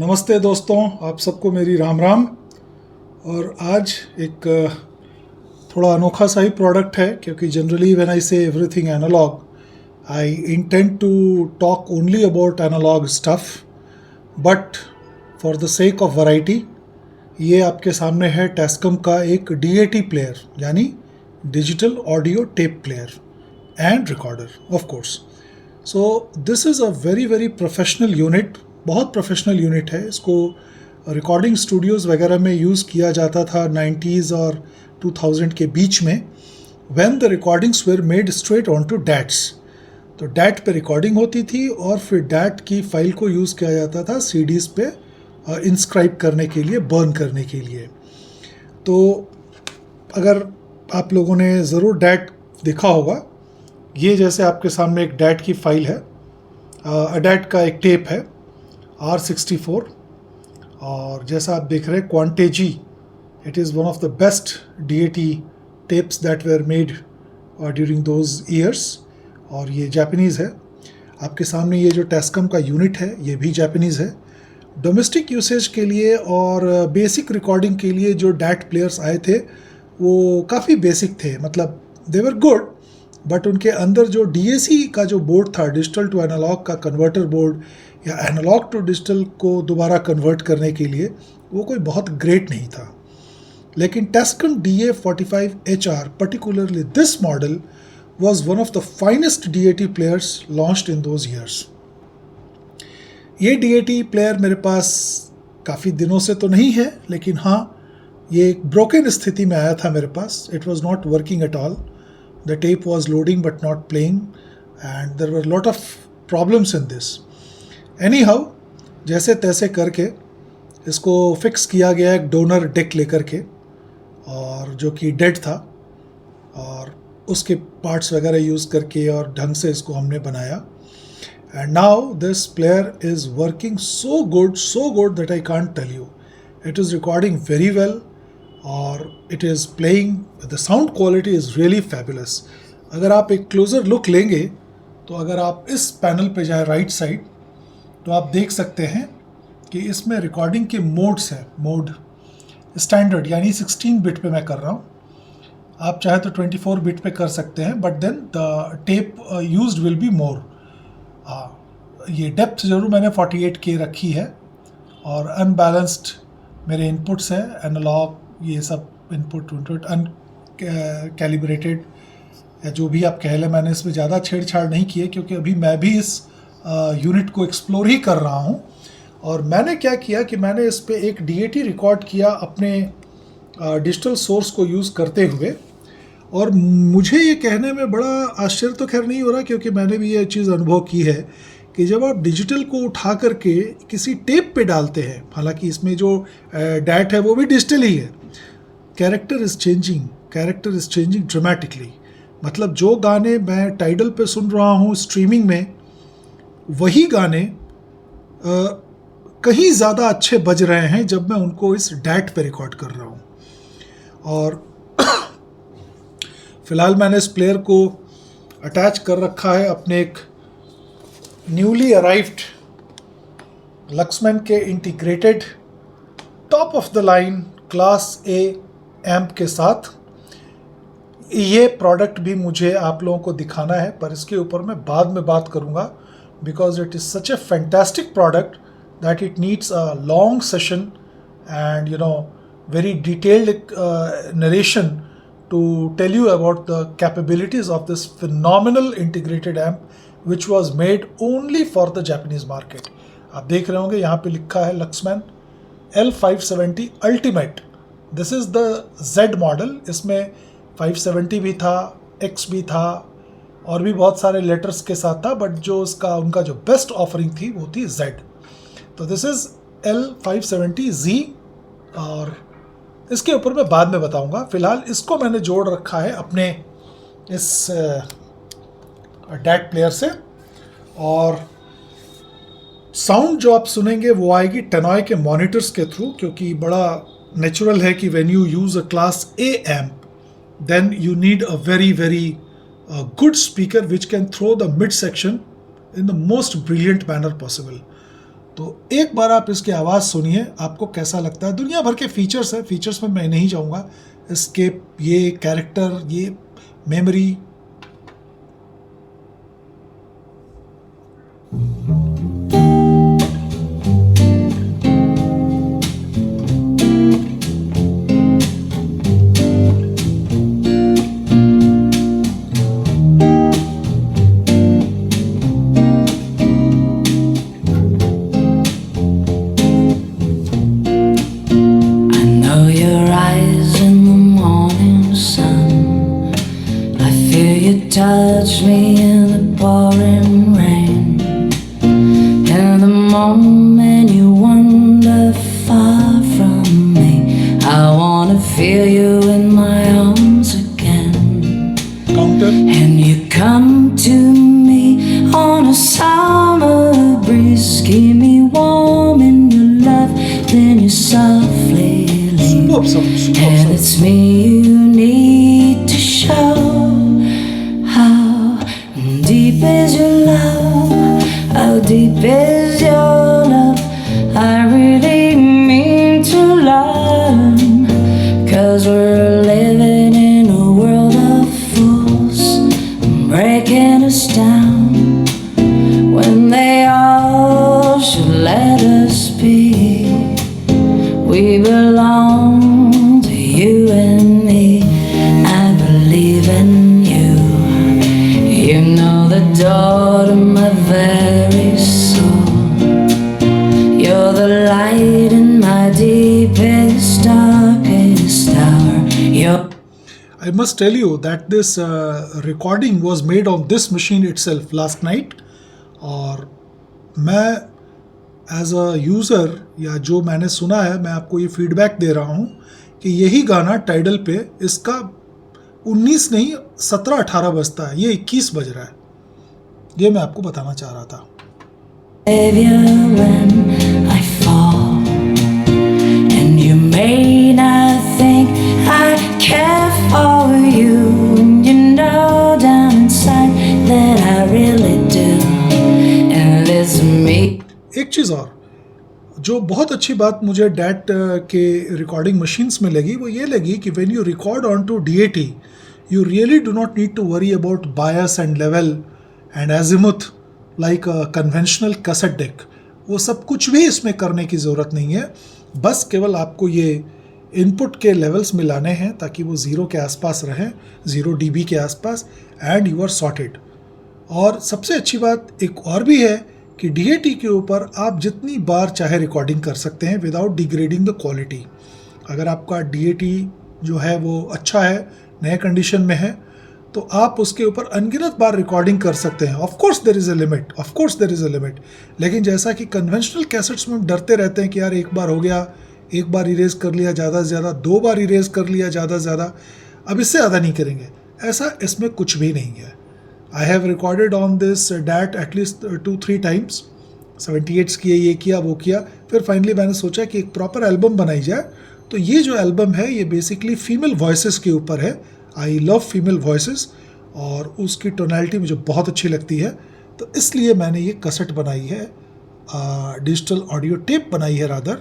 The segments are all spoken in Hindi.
नमस्ते दोस्तों, आप सबको मेरी राम राम। और आज एक थोड़ा अनोखा सा ही प्रोडक्ट है, क्योंकि generally when I say everything analogue I intend to talk only about analogue stuff, but for the sake of variety ये आपके सामने है टेस्कम का एक DAT प्लेयर, यानी digital audio tape player and recorder of course. So this is a very very professional unit, बहुत प्रोफेशनल यूनिट है। इसको रिकॉर्डिंग स्टूडियोज़ वगैरह में यूज़ किया जाता था 90s और 2000 के बीच में, when the recordings were made straight on to DATs. तो डैट पे रिकॉर्डिंग होती थी और फिर डैट की फाइल को यूज़ किया जाता था CDs पे इंस्क्राइब करने के लिए, बर्न करने के लिए। तो अगर आप लोगों ने ज़रूर डैट देखा होगा, ये जैसे आपके सामने एक डैट की फाइल है, डैट का एक टेप है R64, और जैसा आप देख रहे हैं Quantegy, it is one of the best DAT tapes that were made during those years, और ये जापानीज़ है। आपके सामने ये जो टेस्कम का यूनिट है ये भी जापानीज़ है। डोमेस्टिक यूसेज के लिए और बेसिक रिकॉर्डिंग के लिए जो डैट प्लेयर्स आए थे वो काफ़ी बेसिक थे, मतलब दे वर गुड, बट उनके अंदर जो DAC का जो बोर्ड था, डिजिटल टू एनालॉग का कन्वर्टर बोर्ड, या एनालॉग टू डिजिटल को दोबारा कन्वर्ट करने के लिए, वो कोई बहुत ग्रेट नहीं था। लेकिन टेस्कम DA45HR, particularly this model, was one of the finest DAT players launched in those years. ये DAT प्लेयर मेरे पास काफ़ी दिनों से तो नहीं है, लेकिन हाँ, ये एक ब्रोकन स्थिति में आया था मेरे पास। It was not working at all, the tape was loading but not playing, and there were lot of problems in this. Anyhow, जैसे तैसे करके इसको फिक्स किया गया एक डोनर डेक लेकर के, और जो कि डेड था, और उसके पार्ट्स वगैरह यूज़ करके और ढंग से इसको हमने बनाया। And now this player is working so good that I can't tell you. It is recording very well, और it is playing, the sound quality is really fabulous. अगर आप एक क्लोज़र लुक लेंगे, तो अगर आप इस पैनल पे जाए राइट साइड, तो आप देख सकते हैं कि इसमें रिकॉर्डिंग के मोड्स हैं। मोड स्टैंडर्ड यानी 16 बिट पे मैं कर रहा हूँ, आप चाहे तो 24 बिट पे कर सकते हैं, but then the tape used will be more. ये डेप्थ जरूर मैंने 48K रखी है, और अनबैलेंस्ड मेरे इनपुट्स हैं, एनालॉग, ये सब इनपुट अनकैलिब्रेटेड, या जो भी आप कह लें। मैंने इसमें ज़्यादा छेड़छाड़ नहीं की है, क्योंकि अभी मैं भी इस यूनिट को एक्सप्लोर ही कर रहा हूँ। और मैंने क्या किया कि मैंने इस पर एक DAT रिकॉर्ड किया अपने डिजिटल सोर्स को यूज़ करते हुए, और मुझे ये कहने में बड़ा आश्चर्य तो खैर नहीं हो रहा, क्योंकि मैंने भी ये चीज़ अनुभव की है कि जब आप डिजिटल को उठा करके किसी टेप पे डालते हैं, हालांकि इसमें जो डैट है वो भी डिजिटल ही है, कैरेक्टर इज़ चेंजिंग ड्रामेटिकली। मतलब जो गाने मैं टाइडल पे सुन रहा हूँ स्ट्रीमिंग में, वही गाने कहीं ज़्यादा अच्छे बज रहे हैं जब मैं उनको इस डैट पे रिकॉर्ड कर रहा हूँ। और फ़िलहाल मैंने इस प्लेयर को अटैच कर रखा है अपने एक न्यूली अराइव्ड लक्समैन के integrated top of the line class A amp के साथ। ये प्रोडक्ट भी मुझे आप लोगों को दिखाना है, पर इसके ऊपर मैं बाद में बात करूँगा, because it is such a fantastic product that it needs a long session and very detailed narration to tell you about the capabilities of this phenomenal integrated amp which was made only for the Japanese market. आप देख रहे होंगे यहाँ पे लिखा है लक्समैन L570 Ultimate. This is the Z model. इसमें 570 भी था, X भी था, और भी बहुत सारे लेटर्स के साथ था, बट जो उनका जो बेस्ट ऑफरिंग थी वो थी Z। तो दिस इज़ L570Z, और इसके ऊपर मैं बाद में बताऊंगा। फ़िलहाल इसको मैंने जोड़ रखा है अपने इस डैट प्लेयर से, और साउंड जो आप सुनेंगे वो आएगी टेनॉय के मॉनिटर्स के थ्रू, क्योंकि बड़ा नेचुरल है कि when you use a class A amp, then you need a very very good speaker which can throw the mid section in the most brilliant manner possible. तो एक बार आप इसकी आवाज़ सुनिए, आपको कैसा लगता है। दुनिया भर के फीचर्स है, फीचर्स में मैं नहीं जाऊँगा। एस्केप, ये कैरेक्टर, ये memory. Touch me in the pouring rain. In the moment you wander far from me, I wanna feel you in my arms again. Counter. And you come to me on a summer breeze, keep me warm in your love, then you softly leave. And it's me you need to show. Deep is your love, how deep is your love? I really mean to learn, 'cause we're living in a world of fools, breaking us down when they all should let us be. We belong to you and me. I believe in you. You know the door to my very soul. You're the light in my deepest, darkest hour. I must tell you that this recording was made on this machine itself last night. और मैं एज अ यूज़र, या जो मैंने सुना है, मैं आपको ये फीडबैक दे रहा हूँ कि यही गाना टाइडल पे इसका 19 नहीं 17-18 बजता है, ये 21 बज रहा है। ये मैं आपको बताना चाह रहा था। When I fall, and you may not think I care for you, you know down inside that I really do, and it's me. एक चीज़ और जो बहुत अच्छी बात मुझे डैट के रिकॉर्डिंग मशीन्स में लगी, वो ये लगी कि when you record on to DAT, you really do not need to worry about bias and level and azimuth like a conventional cassette deck. वो सब कुछ भी इसमें करने की ज़रूरत नहीं है। बस केवल आपको ये इनपुट के लेवल्स मिलाने हैं ताकि वो 0 के आसपास रहें, 0 dB के आसपास, एंड यू आर सॉर्टेड। और सबसे अच्छी बात एक और भी है कि DAT के ऊपर आप जितनी बार चाहे रिकॉर्डिंग कर सकते हैं विदाउट डिग्रेडिंग द क्वालिटी। अगर आपका DAT जो है वो अच्छा है, नए कंडीशन में है, तो आप उसके ऊपर अनगिनत बार रिकॉर्डिंग कर सकते हैं। Of course there is a limit, लेकिन जैसा कि कन्वेंशनल कैसेट्स में हम डरते रहते हैं कि यार एक बार हो गया, एक बार इरेज कर लिया ज़्यादा से ज़्यादा, 2 बार इरेज कर लिया ज़्यादा से ज़्यादा, अब इससे ज़्यादा नहीं करेंगे, ऐसा इसमें कुछ भी नहीं है। I have recorded on this that at least 2-3 times, 78s किए, ये किया वो किया, फिर फाइनली मैंने सोचा कि एक प्रॉपर एल्बम बनाई जाए। तो ये जो एल्बम है ये बेसिकली फीमेल वॉइसेस के ऊपर है। आई लव फीमेल वॉइसेस और उसकी टोनैलिटी मुझे बहुत अच्छी लगती है, तो इसलिए मैंने ये कैसेट बनाई है, डिजिटल ऑडियो टेप बनाई है रादर,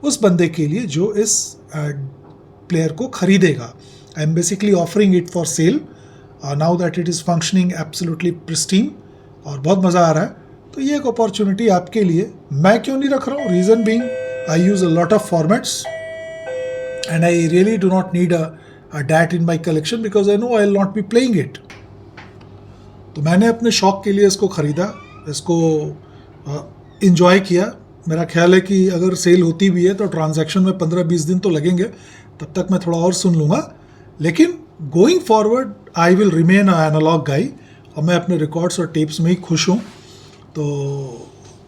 उस बंदे के लिए जो इस प्लेयर को खरीदेगा। I am basically offering it for sale now that it is functioning absolutely pristine और बहुत मज़ा आ रहा है। तो ये एक अपॉर्चुनिटी आपके लिए। मैं क्यों नहीं रख रहा हूँ? Reason being I use a lot of formats and I really do not need a DAT in my collection because I know I will not be playing it. तो मैंने अपने शौक़ के लिए इसको ख़रीदा, इसको इन्जॉय किया। मेरा ख्याल है कि अगर सेल होती भी है तो ट्रांजैक्शन में 15-20 दिन तो लगेंगे, तब तक मैं थोड़ा और सुन लूँगा। लेकिन going forward I will remain a analogue guy, और मैं अपने रिकॉर्ड्स और टेप्स में ही खुश हूँ। तो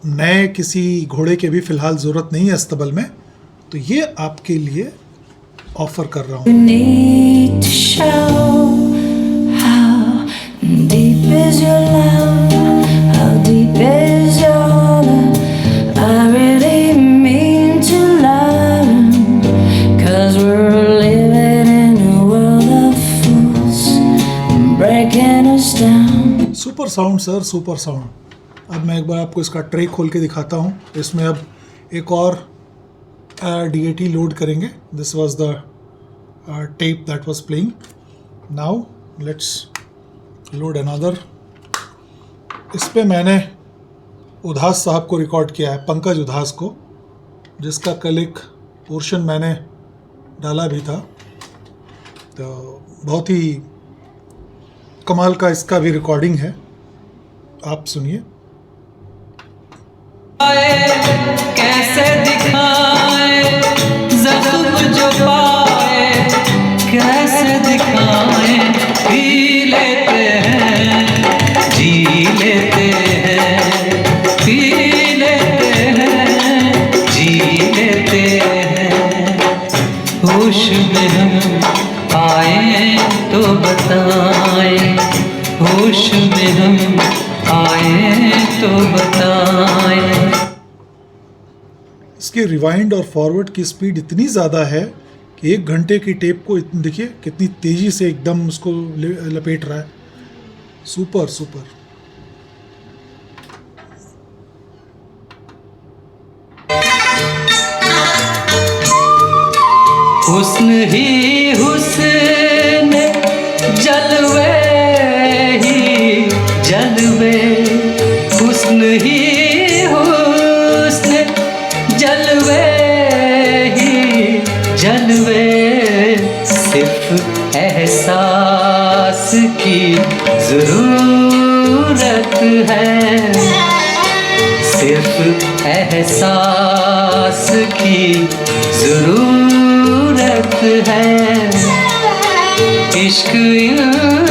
नए किसी घोड़े के भी फ़िलहाल ज़रूरत नहीं है अस्तबल में, तो ये आपके लिए ऑफर कर रहा हूँ। Super sound sir, super sound. अब मैं एक बार आपको इसका ट्रे खोल के दिखाता हूँ। इसमें अब एक और DAT लोड करेंगे। This was the tape that was playing. Now let's load another. इस पे मैंने उदास साहब को रिकॉर्ड किया है, पंकज उदास को, जिसका कल एक पोर्शन मैंने डाला भी था। तो बहुत ही कमाल का इसका भी रिकॉर्डिंग है, आप सुनिए। कैसे दिखाए ज़ख्म जो पाए, कैसे दिखाए, पी लेते हैं, जी लेते हैं, पी लेते हैं, जी लेते हैं। होश में हम आए तो बताएं, होश में हम आए तो बताएं। इसकी रिवाइंड और फॉरवर्ड की स्पीड इतनी ज़्यादा है कि 1 घंटे की टेप को देखिए कितनी तेज़ी से एकदम उसको लपेट रहा है। Super super. हुस्न ही हुस्न, जलवे ही जलवे, हुस्न ही हुस्न, जलवे ही जलवे। सिर्फ एहसास की ज़रूरत है, सिर्फ एहसास की ज़रूरत है। इश्क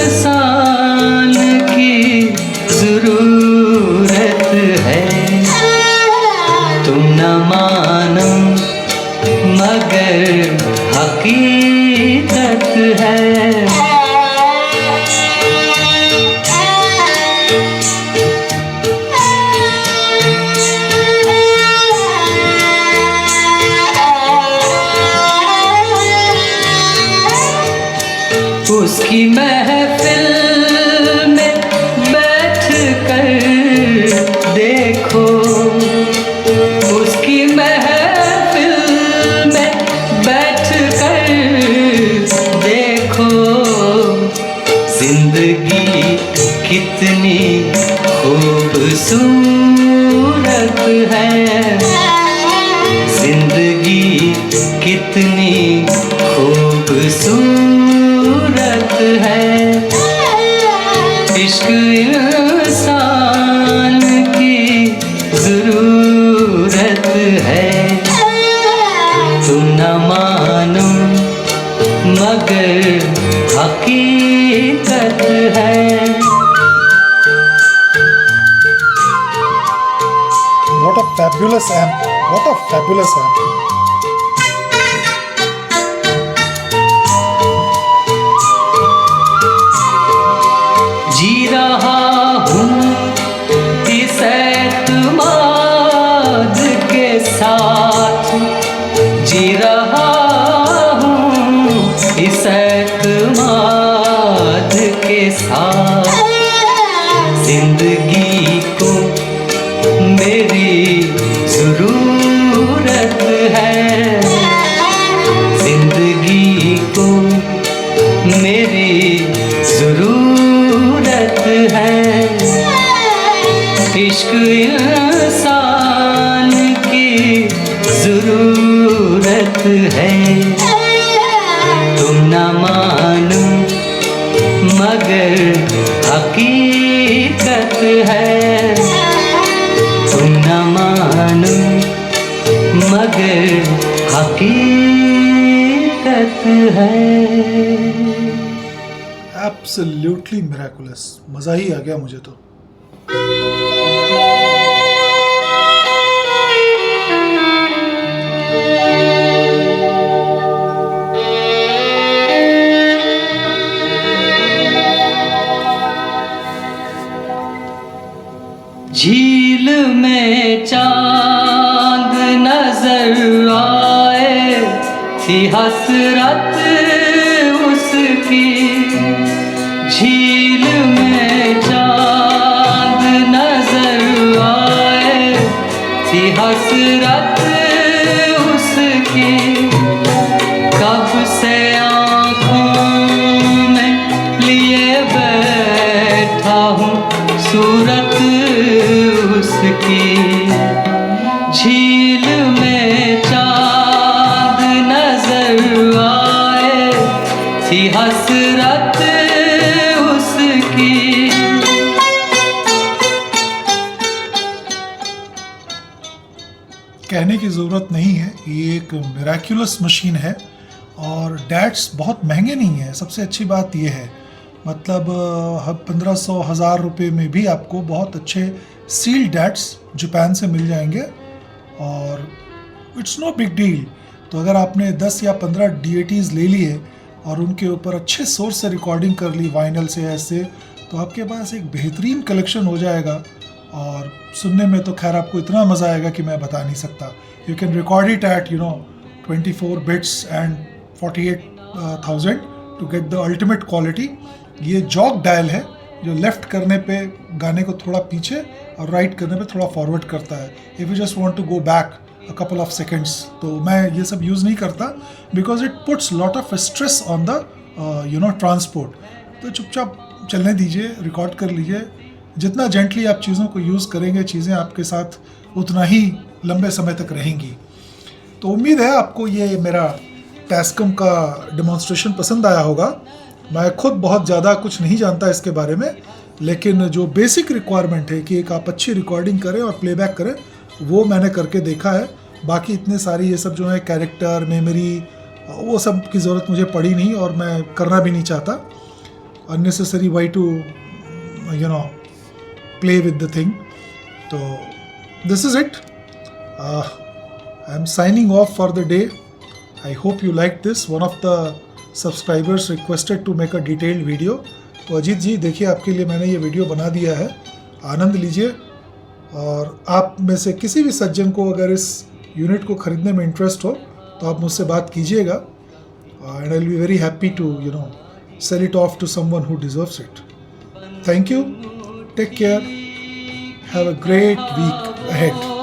इंसान की ज़रूरत है। तुम न मानो मगर हकीकत है। उसकी महफिल में बैठ कर देखो, उसकी महफिल में बैठ कर देखो। जिंदगी कितनी खूबसूरत है, जिंदगी कितनी खूबसूरत है। इश्क इंसान की ज़रूरत है। तुम न मानो मगर हकीकत है। What a fabulous amp! What a fabulous amp! जी रहा हूँ इस एतमाद के साथ, जी रहा हूँ इस एतमाद के साथ। जिंदगी को मेरी ज़रूरत है, जिंदगी को मेरी ज़रूरत है। इश्क इंसान की ज़रूरत है। तुम न मानो मगर हकीकत है। तुम न मानो मगर हकीकत है। Absolutely miraculous. मज़ा ही आ गया मुझे तो। झील में चांद नजर आए, थी हसरत उसकी। झील में चांद नजर से आँखों में लिए बैठा हूँ सूरत उसकी। झील में चाँद नजर आए थी हसरत उसकी। कहने की ज़रूरत नहीं है, ये एक मिराक्युलस मशीन है और डैट्स बहुत महंगे नहीं है। सबसे अच्छी बात ये है, मतलब 1500-1000 रुपये में भी आपको बहुत अच्छे सील डैट्स जापान से मिल जाएंगे और इट्स नो बिग डील। तो अगर आपने 10 या 15 DATs ले लिए और उनके ऊपर अच्छे सोर्स से रिकॉर्डिंग कर ली, वाइनल से ऐसे, तो आपके पास एक बेहतरीन कलेक्शन हो जाएगा और सुनने में तो खैर आपको इतना मज़ा आएगा कि मैं बता नहीं सकता। You can record it at 24 bits and 48,000 to get the ultimate quality. ये जॉक डायल है जो लेफ्ट करने पे गाने को थोड़ा पीछे और राइट करने पे थोड़ा फॉरवर्ड करता है। If you just want to go back a couple of seconds, तो मैं ये सब यूज़ नहीं करता because it puts lot of stress on the transport. तो चुपचाप चलने दीजिए, रिकॉर्ड कर लीजिए। जितना जेंटली आप चीज़ों को यूज़ करेंगे, चीज़ें आपके साथ उतना ही लंबे समय तक रहेंगी। तो उम्मीद है आपको ये मेरा टैस्कम का डेमोन्स्ट्रेशन पसंद आया होगा। मैं खुद बहुत ज़्यादा कुछ नहीं जानता इसके बारे में, लेकिन जो बेसिक रिक्वायरमेंट है कि एक आप अच्छी रिकॉर्डिंग करें और प्लेबैक करें, वो मैंने करके देखा है। बाकी इतने सारी ये सब जो है कैरेक्टर, मेमोरी, वो सब की ज़रूरत मुझे पड़ी नहीं और मैं करना भी नहीं चाहता। Unnecessary why to play with the thing. So this is it. I am signing off for the day. I hope you liked this. One of the subscribers requested to make a detailed video. तो अजीत जी, देखिए आपके लिए मैंने ये वीडियो बना दिया है, आनंद लीजिए। और आप में से किसी भी सज्जन को अगर इस यूनिट को ख़रीदने में इंटरेस्ट हो तो आप मुझसे बात कीजिएगा and I'll be very happy to sell it off to someone who deserves it. Thank you. Take care. Have a great week ahead.